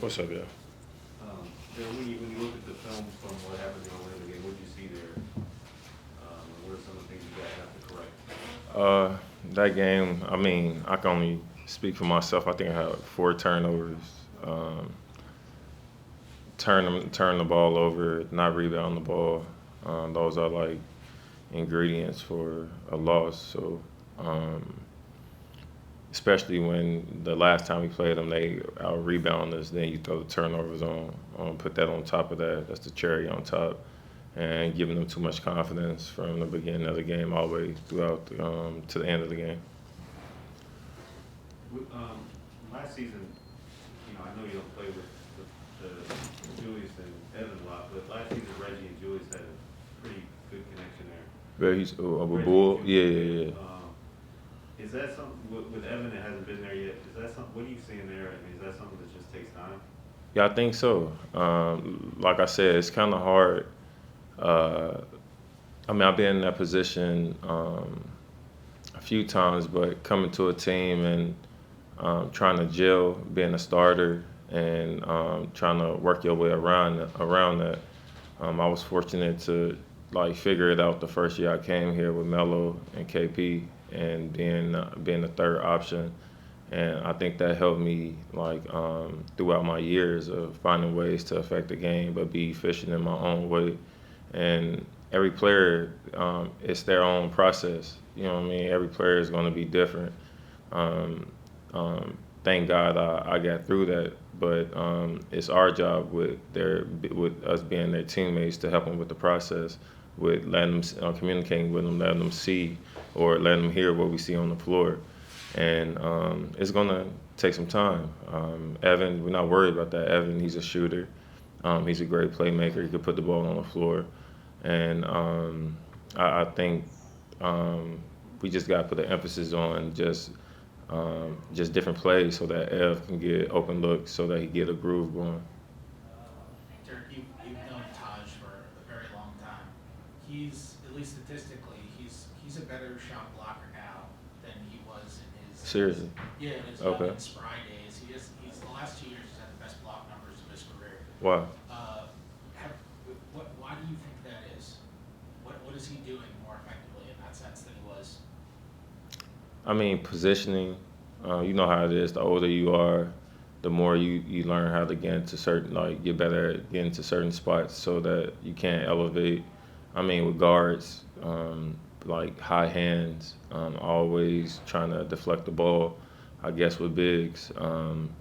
What's up, yeah? Then when you look at the film from what happened in the Orlando game, what did you see there? What are some of the things you guys have to correct? That game, I mean, I can only speak for myself. I think I had 4 turnovers. Um, turn the ball over, not rebound the ball. Those are like ingredients for a loss. So, um, especially when the last time we played them, they out rebound us. Then you throw the turnovers on, put that on top of that. That's the cherry on top, and giving them too much confidence from the beginning of the game all the way throughout to the end of the game. Last season, I know you don't play with Julius and Evan a lot, but last season Reggie and Julius had a pretty good connection there. But he's a Reggie and bull. Yeah, Julius, yeah, yeah. is that something with Evan that hasn't been there yet? Is that something? What are you seeing there? I mean, is that something that just takes time? Yeah, I think so. Like I said, it's kind of hard. Uh, I mean, I've been in that position a few times, but coming to a team and trying to gel, being a starter, and trying to work your way around that. I was fortunate to like figure it out the first year I came here with Melo and KP, and being the third option. And I think that helped me like throughout my years of finding ways to affect the game, but be efficient in my own way. And every player, it's their own process. You know what I mean? Every player is going to be different. Um, Thank God I got through that, but it's our job with us being their teammates to help them with the process, with letting them communicating with them, letting them see or letting them hear what we see on the floor, and it's gonna take some time. Evan, we're not worried about that. Evan, he's a shooter. He's a great playmaker. He could put the ball on the floor, and I think we just got to put the emphasis on just different plays so that Ev can get open looks so that he get a groove going. Derek, you've known Taj for a very long time. He's, at least statistically, he's a better shot blocker now than he was in his Seriously. yeah in his young Okay. and spry days. He's the last 2 years he's had the best block numbers of his career. Wow. Uh, why do you think that is? What is he doing more effectively in that sense than he was? I mean, positioning. You know how it is. The older you are, the more you learn how to get into certain like get better at getting to certain spots so that you can elevate. I mean, with guards, like high hands, always trying to deflect the ball. I guess with bigs,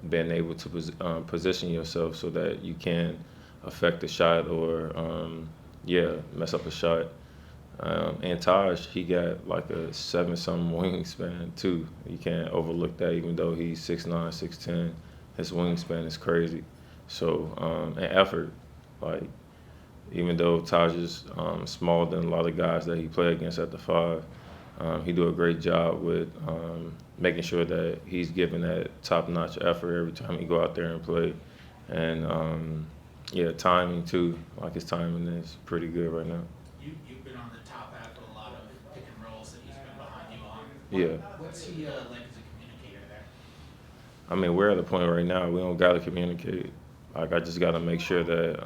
being able to position yourself so that you can affect the shot or yeah, mess up a shot. And Taj, he got like a 7 something wingspan too. You can't overlook that, even though he's 6'9", 6'10". His wingspan is crazy. So and effort, like even though Taj is smaller than a lot of guys that he play against at the five, he do a great job with making sure that he's giving that top-notch effort every time he go out there and play. And yeah, timing too. Like his timing is pretty good right now. You've been on the top half of a lot of pick and rolls that he's been behind you on. Yeah. What's he like as a communicator there? I mean, we're at a point right now we don't gotta communicate. Like I just gotta make sure that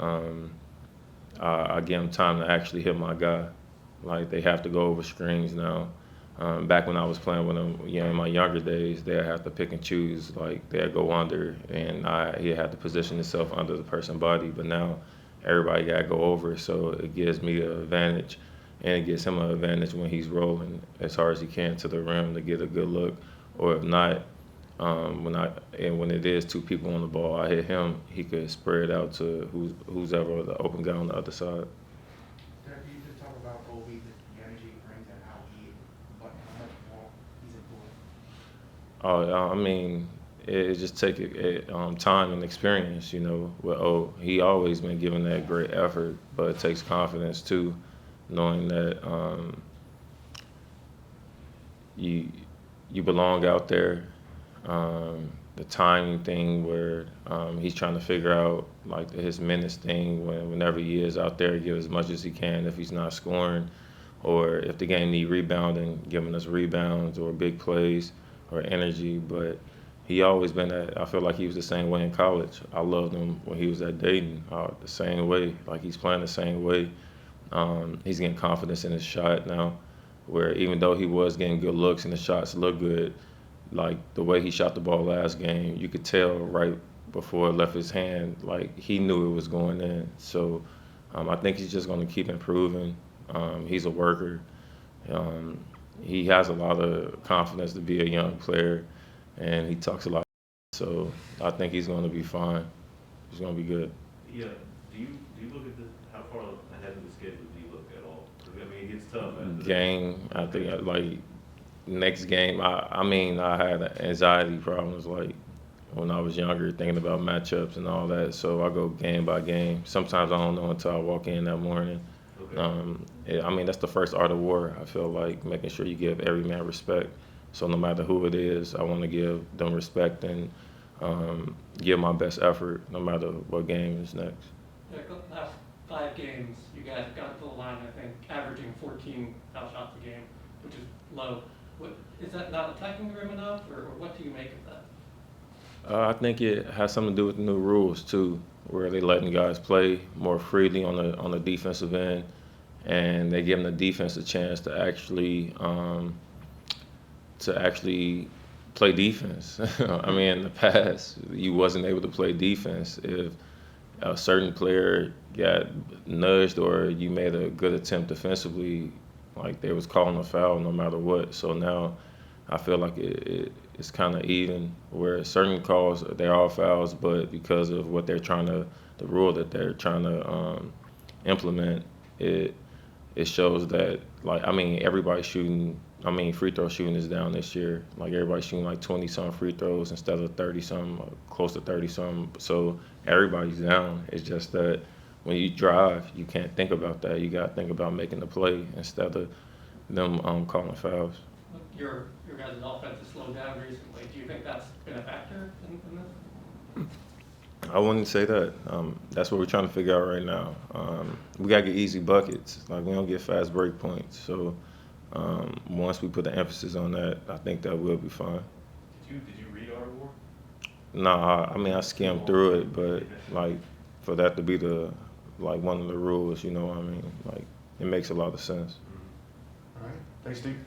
I give them time to actually hit my guy. Like they have to go over screens now. Back when I was playing with them, in my younger days, they'd have to pick and choose. Like they'd go under, and he had to position himself under the person's body. But now everybody got to go over, so it gives me an advantage, and it gives him an advantage when he's rolling as hard as he can to the rim to get a good look. Or if not, when it is 2 people on the ball, I hit him. He could spread out to who's ever the open guy on the other side. Derek, you just talk about Obi, the energy he brings and how much more he's improving. I mean, it just take time and experience. With he always been giving that great effort, but it takes confidence too, knowing that you you belong out there. The timing thing where he's trying to figure out like his minutes thing whenever he is out there, give as much as he can if he's not scoring, or if the game need rebounding, giving us rebounds or big plays or energy. But he always been that. I feel like he was the same way in college. I loved him when he was at Dayton, the same way. Like he's playing the same way. He's getting confidence in his shot now, where even though he was getting good looks and the shots look good, like the way he shot the ball last game, you could tell right before it left his hand, like he knew it was going in. So I think he's just going to keep improving. He's a worker. Um, he has a lot of confidence to be a young player, and he talks a lot. So I think he's going to be fine. He's going to be good. Yeah, do you look at how far ahead of the schedule do you look at all? 'Cause, I mean, it gets tough after Game, I think like next game. I mean, I had anxiety problems like when I was younger, thinking about matchups and all that. So I go game by game. Sometimes I don't know until I walk in that morning. Okay. I mean, that's the first art of war. I feel like making sure you give every man respect. So no matter who it is, I want to give them respect and give my best effort, no matter what game is next. Yeah, the last 5 games, you guys got to the line, I think, averaging 14 foul shots a game, which is low. Is that not attacking the rim enough, or what do you make of that? I think it has something to do with the new rules too, where they letting guys play more freely on the defensive end, and they giving the defense a chance to actually play defense. I mean, in the past, you wasn't able to play defense if a certain player got nudged or you made a good attempt defensively, like they was calling a foul no matter what. So now I feel like it's kind of even where certain calls they're all fouls, but because of what they're trying to, the rule that they're trying to implement, it shows that like I mean everybody's shooting. I mean free throw shooting is down this year. Like everybody's shooting like 20 some free throws instead of 30 some, close to 30 some. So everybody's down. It's just that when you drive, you can't think about that. You got to think about making the play instead of them calling fouls. Your guys' offense has slowed down recently. Do you think that's been a factor in this? I wouldn't say that. That's what we're trying to figure out right now. We gotta get easy buckets. Like we don't get fast break points. So once we put the emphasis on that, I think that will be fine. Did you read Art of War? Nah, I mean I skimmed through it, but like for that to be the like one of the rules, you know what I mean? Like it makes a lot of sense. All right, thanks, Steve.